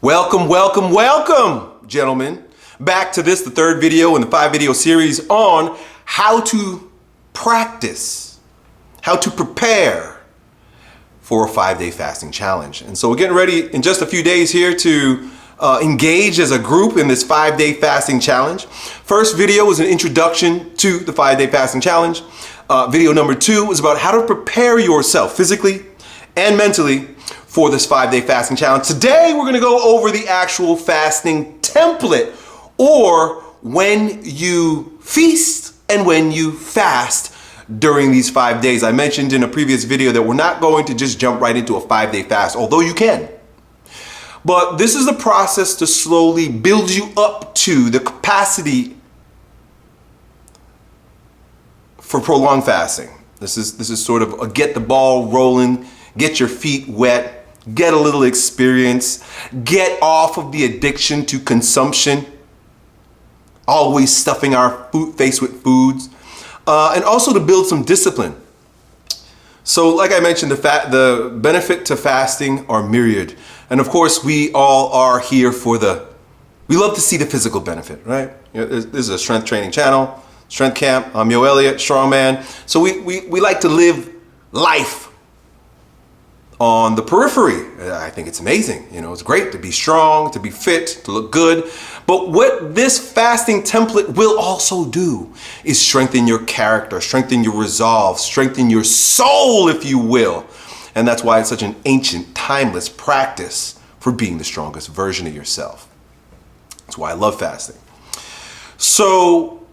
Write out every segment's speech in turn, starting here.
Welcome, welcome, welcome, gentlemen. Back to this, the third video in the 5-video series on how to practice, how to prepare for a 5-day fasting challenge. And so we're getting ready in just a few days here to engage as a group in this 5-day fasting challenge. First video was an introduction to the 5-day fasting challenge. Video number 2 was about how to prepare yourself physically and mentally for this 5-day fasting challenge. Today, we're gonna go over the actual fasting template, or when you feast and when you fast during these 5 days. I mentioned in a previous video that we're not going to just jump right into a 5-day fast, although you can. But this is the process to slowly build you up to the capacity for prolonged fasting. This is sort of a get the ball rolling, get your feet wet, get a little experience, get off of the addiction to consumption, always stuffing our face with foods, and also to build some discipline. So like I mentioned, the benefit to fasting are myriad. And of course, we all are here for we love to see the physical benefit, right? This is a strength training channel, Strength Camp. I'm Yo Elliott, strongman. So we like to live life on the periphery. I think it's amazing. You know, it's great to be strong, to be fit, to look good. But what this fasting template will also do is strengthen your character, strengthen your resolve, strengthen your soul, if you will. And that's why it's such an ancient, timeless practice for being the strongest version of yourself. That's why I love fasting. So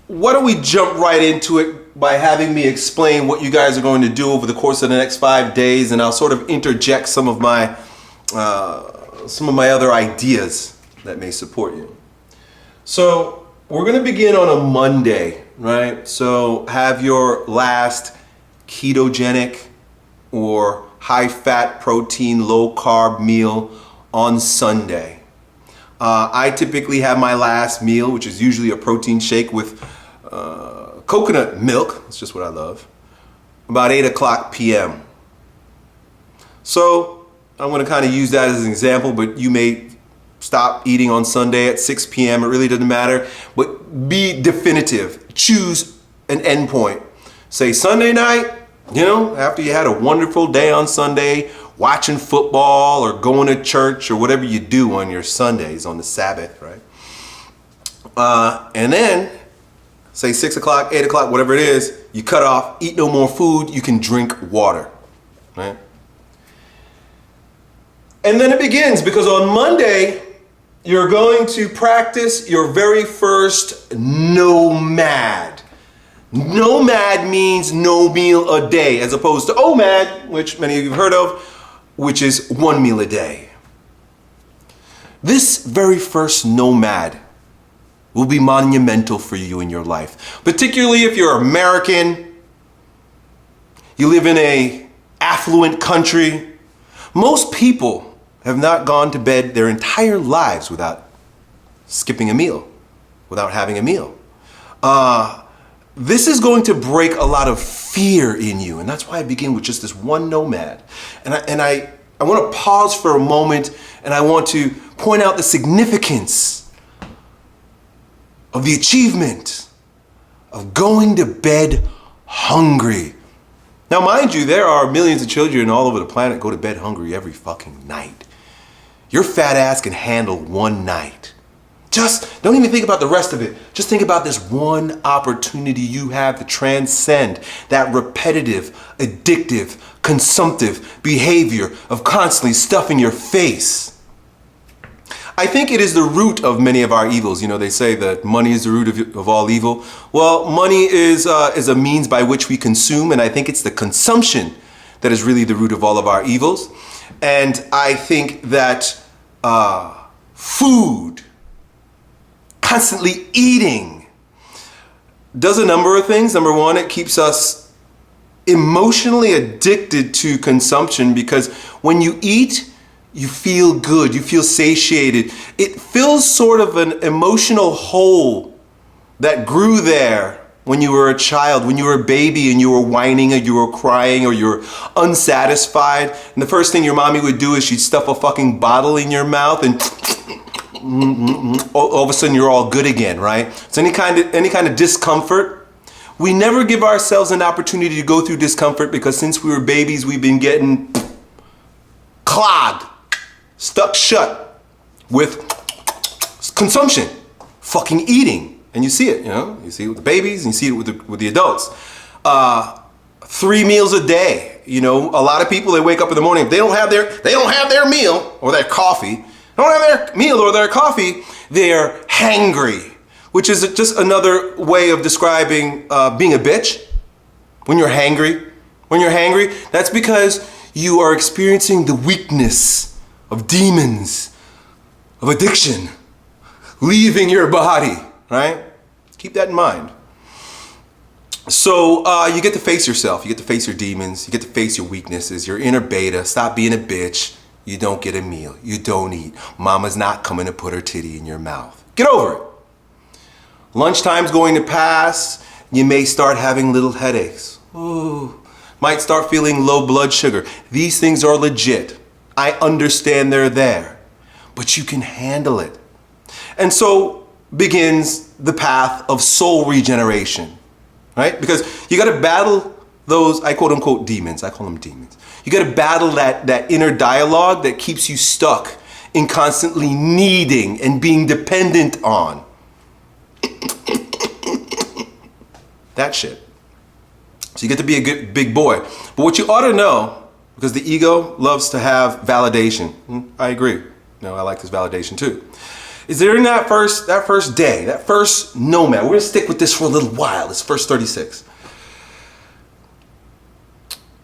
why don't we jump right into it by having me explain what you guys are going to do over the course of the next 5 days, and I'll sort of interject some of my other ideas that may support you. So we're going to begin on a Monday, right? So have your last ketogenic or high-fat, protein, low-carb meal on Sunday. I typically have my last meal, which is usually a protein shake with coconut milk. That's just what I love. About 8 o'clock p.m. So I'm going to kind of use that as an example, but you may stop eating on Sunday at 6 p.m. It really doesn't matter, but be definitive. Choose an endpoint. Say Sunday night, you know, after you had a wonderful day on Sunday, watching football or going to church or whatever you do on your Sundays on the Sabbath, right? And then say 6 o'clock, 8 o'clock, whatever it is, you cut off, eat no more food, you can drink water, right? And then it begins, because on Monday, you're going to practice your very first NOMAD. NOMAD means no meal a day, as opposed to OMAD, which many of you have heard of, which is 1 meal a day. This very first NOMAD will be monumental for you in your life, particularly if you're American, you live in an affluent country. Most people have not gone to bed their entire lives without skipping a meal, without having a meal. This is going to break a lot of fear in you, and that's why I begin with just this one NOMAD. And I want to pause for a moment, and I want to point out the significance of the achievement of going to bed hungry. Now, mind you, there are millions of children all over the planet go to bed hungry every fucking night. Your fat ass can handle one night. Just don't even think about the rest of it. Just think about this one opportunity you have to transcend that repetitive, addictive, consumptive behavior of constantly stuffing your face. I think it is the root of many of our evils. You know, they say that money is the root of all evil. Well, money is a means by which we consume, and I think it's the consumption that is really the root of all of our evils. And I think that food, constantly eating, does a number of things. Number one, it keeps us emotionally addicted to consumption, because when you eat, you feel good, you feel satiated. It fills sort of an emotional hole that grew there when you were a child, when you were a baby and you were whining or you were crying or you were unsatisfied. And the first thing your mommy would do is she'd stuff a fucking bottle in your mouth and all of a sudden you're all good again, right? So any kind of discomfort, we never give ourselves an opportunity to go through discomfort because since we were babies, we've been getting clogged, stuck shut with consumption, fucking eating. And you see it, you see it with the babies and you see it with the adults. 3 meals a day. A lot of people, they wake up in the morning, if they don't have their meal or their coffee, they're hangry, which is just another way of describing being a bitch. When you're hangry, that's because you are experiencing the weakness of demons, of addiction, leaving your body, right? Keep that in mind. So you get to face yourself, you get to face your demons, you get to face your weaknesses, your inner beta. Stop being a bitch. You don't get a meal, you don't eat. Mama's not coming to put her titty in your mouth. Get over it. Lunchtime's going to pass. You may start having little headaches. Ooh. Might start feeling low blood sugar. These things are legit. I understand they're there, but you can handle it. And so begins the path of soul regeneration, right? Because you got to battle those, I quote unquote demons. I call them demons. You got to battle that inner dialogue that keeps you stuck in constantly needing and being dependent on that shit. So you get to be a good big boy. But what you ought to know, because the ego loves to have validation. I agree. I like this validation too. Is there in that first day, that first nomad, we're gonna stick with this for a little while, this first 36.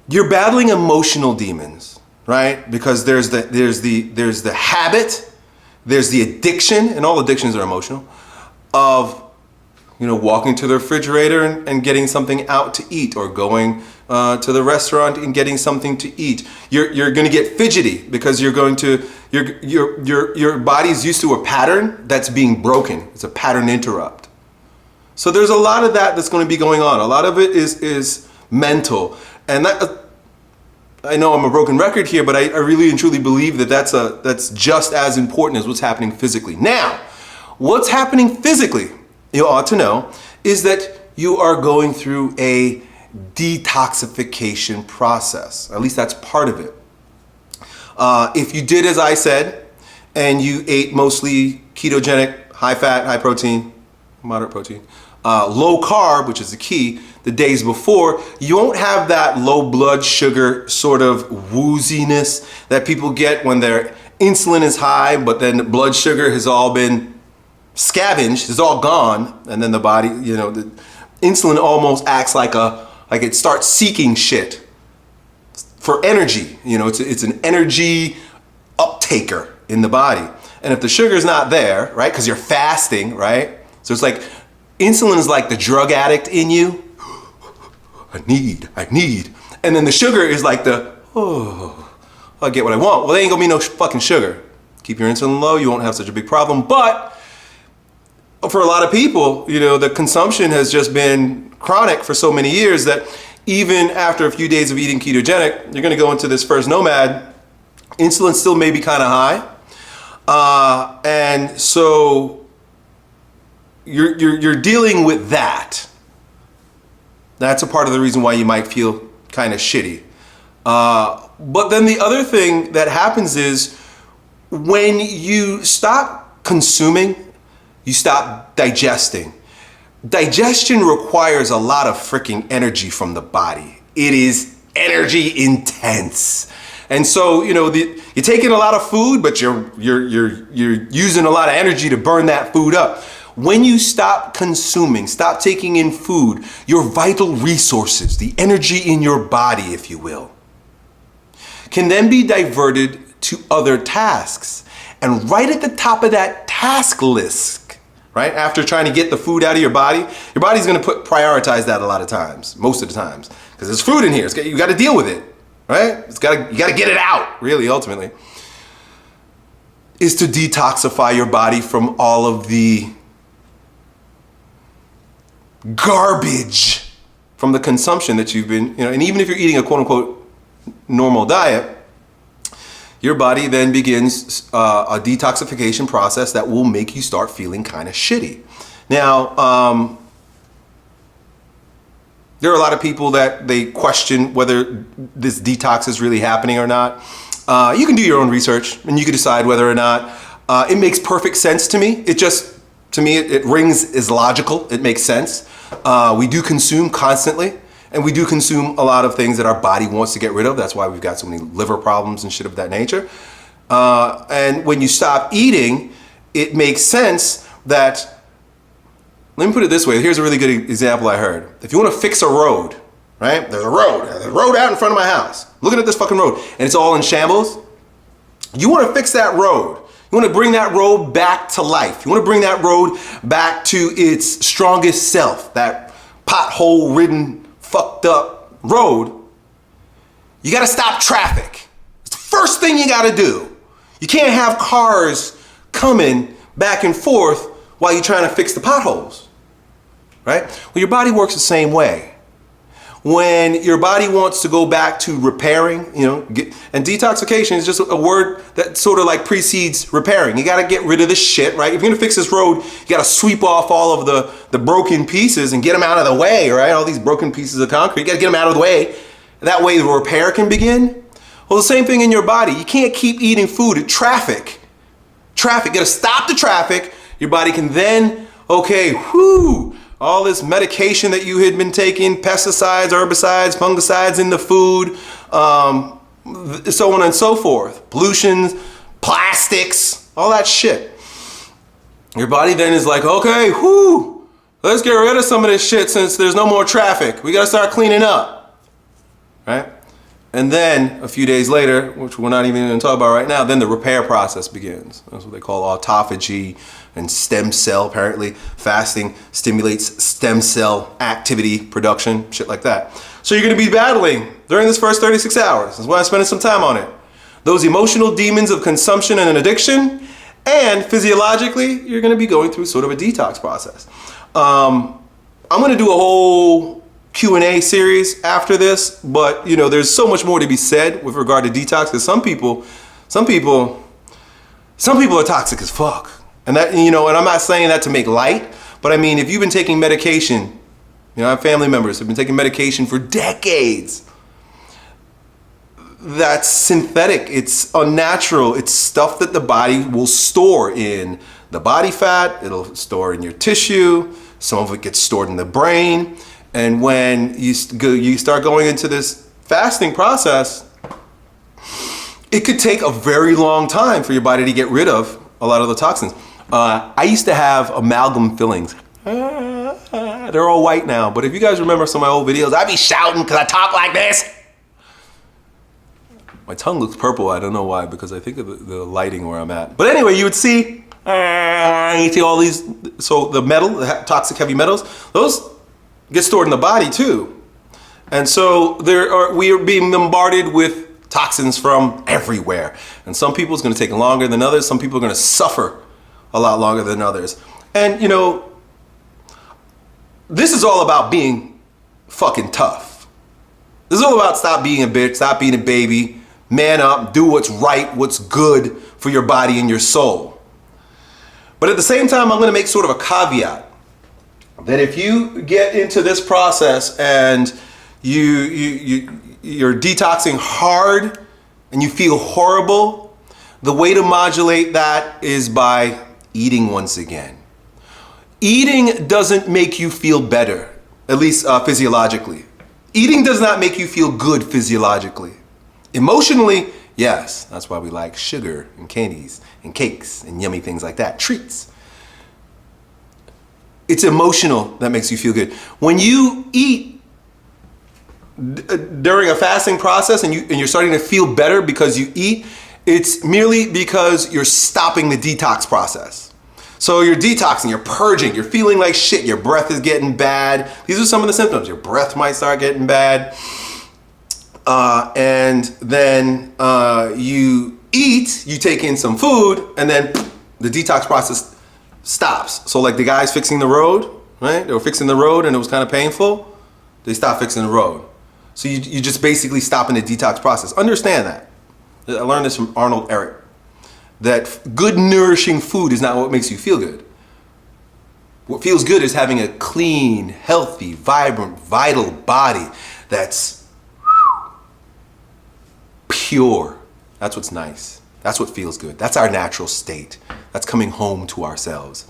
You're battling emotional demons, right? Because there's the habit, there's the addiction, and all addictions are emotional, of walking to the refrigerator and getting something out to eat, or going to the restaurant and getting something to eat. You're going to get fidgety because your body's used to a pattern that's being broken. It's a pattern interrupt. So there's a lot of that's going to be going on. A lot of it is mental, and that, I know I'm a broken record here, but I really and truly believe that's just as important as what's happening physically. Now, what's happening physically, you ought to know, is that you are going through a detoxification process. At least that's part of it. If you did as I said, and you ate mostly ketogenic, high fat, high protein, moderate protein, low carb, which is the key, the days before, you won't have that low blood sugar sort of wooziness that people get when their insulin is high, but then the blood sugar has all been scavenged, it's all gone, and then the body, the insulin almost acts like it starts seeking shit for energy. It's an energy uptaker in the body. And if the sugar's not there, right, because you're fasting, right? So it's like insulin is like the drug addict in you. I need. And then the sugar is like I get what I want. Well, there ain't gonna be no fucking sugar. Keep your insulin low, you won't have such a big problem. But for a lot of people, the consumption has just been chronic for so many years that even after a few days of eating ketogenic, you're gonna go into this first nomad, insulin still may be kind of high. And so you're dealing with that. That's a part of the reason why you might feel kind of shitty. But then the other thing that happens is when you stop consuming, you stop digesting. Digestion requires a lot of freaking energy from the body. It is energy intense. And so, you're taking a lot of food, but you're using a lot of energy to burn that food up. When you stop consuming, stop taking in food, your vital resources, the energy in your body, if you will, can then be diverted to other tasks. And right at the top of that task list, right, after trying to get the food out of your body's going to prioritize that a lot of times, most of the times, because there's food in here. You got to deal with it, right? You got to get it out, really, ultimately, is to detoxify your body from all of the garbage from the consumption that you've been, and even if you're eating a quote unquote normal diet, your body then begins a detoxification process that will make you start feeling kind of shitty. Now, there are a lot of people that they question whether this detox is really happening or not. You can do your own research and you can decide whether or not. It makes perfect sense to me. It rings as logical. It makes sense. We do consume constantly, and we do consume a lot of things that our body wants to get rid of. That's why we've got so many liver problems and shit of that nature. And when you stop eating, it makes sense that, let me put it this way. Here's a really good example I heard. If you want to fix a road, right? There's a road out in front of my house. Looking at this fucking road, and it's all in shambles. You want to fix that road. You want to bring that road back to life. You want to bring that road back to its strongest self, that pothole-ridden, fucked up road. You got to stop traffic. It's the first thing you got to do. You can't have cars coming back and forth while you're trying to fix the potholes, right? Well, your body works the same way. When your body wants to go back to repairing, and detoxification is just a word that sort of like precedes repairing. You got to get rid of this shit, right? If you're going to fix this road, you got to sweep off all of the broken pieces and get them out of the way, right? All these broken pieces of concrete, you got to get them out of the way. That way the repair can begin. Well, the same thing in your body. You can't keep eating food at traffic. You got to stop the traffic. Your body can then, all this medication that you had been taking, pesticides, herbicides, fungicides in the food, so on and so forth, pollutions, plastics, all that shit. Your body then is like, okay, let's get rid of some of this shit since there's no more traffic. We gotta start cleaning up, right? And then a few days later, which we're not even gonna talk about right now, then the repair process begins. That's what they call autophagy and stem cell. Apparently fasting stimulates stem cell activity production, shit like that. So you're gonna be battling during this first 36 hours. That's why I'm spending some time on it. Those emotional demons of consumption and an addiction, and physiologically, you're gonna be going through sort of a detox process. I'm gonna do a whole Q&A series after this, but there's so much more to be said with regard to detox, because some people are toxic as fuck. And that, and I'm not saying that to make light, but I mean, if you've been taking medication, I have family members who've been taking medication for decades. That's synthetic, it's unnatural, it's stuff that the body will store in the body fat, it'll store in your tissue, some of it gets stored in the brain. And when you start going into this fasting process, it could take a very long time for your body to get rid of a lot of the toxins. I used to have amalgam fillings. They're all white now, but if you guys remember some of my old videos, I'd be shouting because I talk like this. My tongue looks purple, I don't know why, because I think of the lighting where I'm at. But anyway, you would see, all these, so the metal, the toxic heavy metals, those get stored in the body too. And so we are being bombarded with toxins from everywhere. And some people it's gonna take longer than others. Some people are gonna suffer a lot longer than others. And this is all about being fucking tough. This is all about stop being a bitch, stop being a baby, man up, do what's right, what's good for your body and your soul. But at the same time, I'm gonna make sort of a caveat that if you get into this process and you're detoxing hard and you feel horrible, the way to modulate that is by eating once again. Eating doesn't make you feel better, at least physiologically. Eating does not make you feel good physiologically. Emotionally, yes, that's why we like sugar and candies and cakes and yummy things like that, treats. It's emotional that makes you feel good. When you eat during a fasting process and you're starting to feel better because you eat, it's merely because you're stopping the detox process. So you're detoxing, you're purging, you're feeling like shit, your breath is getting bad. These are some of the symptoms. Your breath might start getting bad. And then you eat, you take in some food, and then the detox process stops. So like the guys fixing the road, right? They were fixing the road and it was kind of painful. They stopped fixing the road. So you just basically stopping the detox process. Understand that. I learned this from Arnold Ehret, that good nourishing food is not what makes you feel good. What feels good is having a clean, healthy, vibrant, vital body that's pure. That's what's nice. That's what feels good. That's our natural state. That's coming home to ourselves.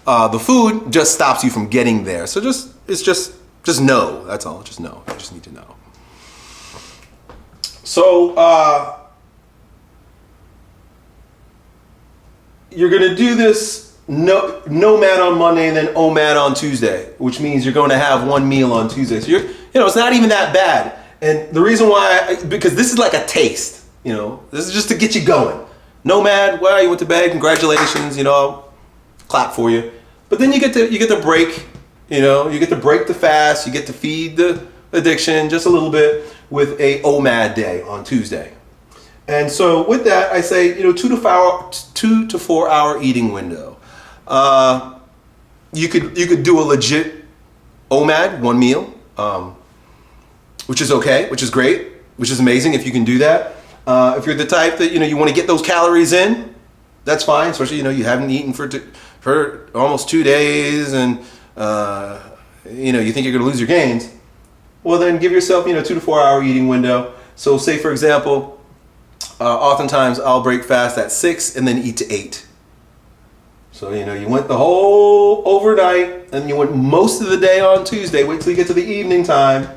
The food just stops you from getting there. So it's just know. That's all. Just know. You just need to know. So you're gonna do this NOMAD on Monday and then OMAD on Tuesday, which means you're going to have one meal on Tuesday. So it's not even that bad. And the reason why, because this is like a taste. This is just to get you going. NOMAD, well, you went to bed, congratulations, clap for you. But then you get to break, you get to break the fast, you get to feed the addiction just a little bit with a OMAD day on Tuesday. And so with that, I say, 2 to 4 hour eating window. You could do a legit OMAD, one meal, which is okay, which is great, which is amazing if you can do that. If you're the type that you want to get those calories in, that's fine. Especially you haven't eaten for almost 2 days, and you think you're going to lose your gains. Well, then give yourself 2 to 4 hour eating window. So say for example, oftentimes I'll break fast at 6 and then eat to 8. So you went the whole overnight, and you went most of the day on Tuesday. Wait till you get to the evening time,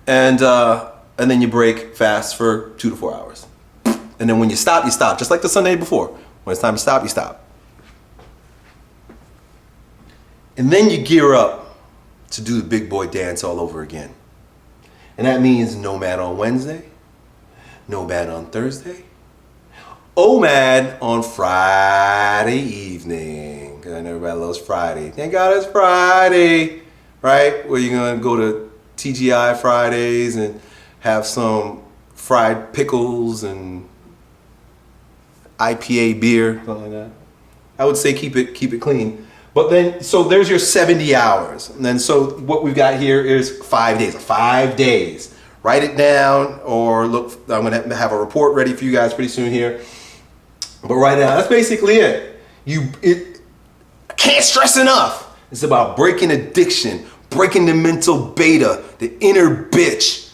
and then you break fast for 2 to 4 hours. And then when you stop, just like the Sunday before. When it's time to stop, you stop. And then you gear up to do the big boy dance all over again. And that means NOMAD on Wednesday, NOMAD on Thursday, OMAD on Friday evening. Because I know everybody loves Friday. Thank God it's Friday, right? Where you're going to go to TGI Fridays and have some fried pickles and IPA beer, something like that. I would say keep it clean. But then, so there's your 70 hours. And then, so what we've got here is 5 days. 5 days. Write it down, or look, I'm going to have a report ready for you guys pretty soon here. But write it down. That's basically it. I can't stress enough. It's about breaking addiction, breaking the mental beta, the inner bitch,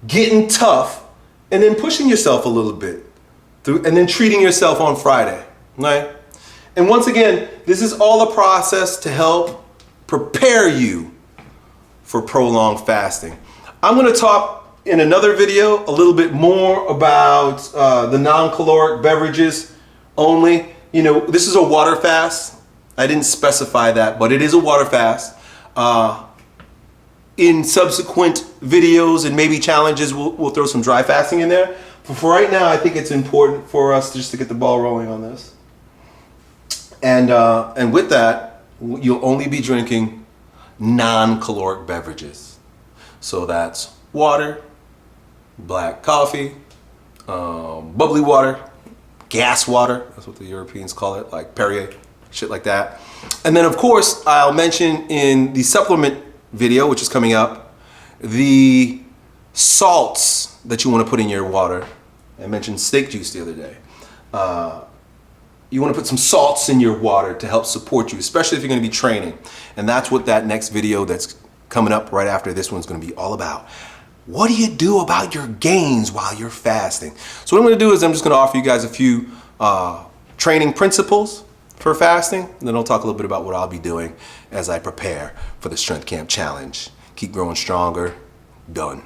getting tough, and then pushing yourself a little bit through, and then treating yourself on Friday, right? And once again, this is all a process to help prepare you for prolonged fasting. I'm going to talk in another video a little bit more about the non-caloric beverages only. This is a water fast. I didn't specify that, but it is a water fast. In subsequent videos and maybe challenges, we'll throw some dry fasting in there. But for right now, I think it's important for us just to get the ball rolling on this. And with that, you'll only be drinking non-caloric beverages. So that's water, black coffee, bubbly water, gas water, that's what the Europeans call it, like Perrier, shit like that. And then of course, I'll mention in the supplement video, which is coming up, the salts that you want to put in your water. I mentioned steak juice the other day. You want to put some salts in your water to help support you, especially if you're going to be training. And that's what that next video that's coming up right after this one's going to be all about. What do you do about your gains while you're fasting? So what I'm going to do is I'm just going to offer you guys a few training principles for fasting, and then I'll talk a little bit about what I'll be doing as I prepare for the Strength Camp Challenge. Keep growing stronger. Done.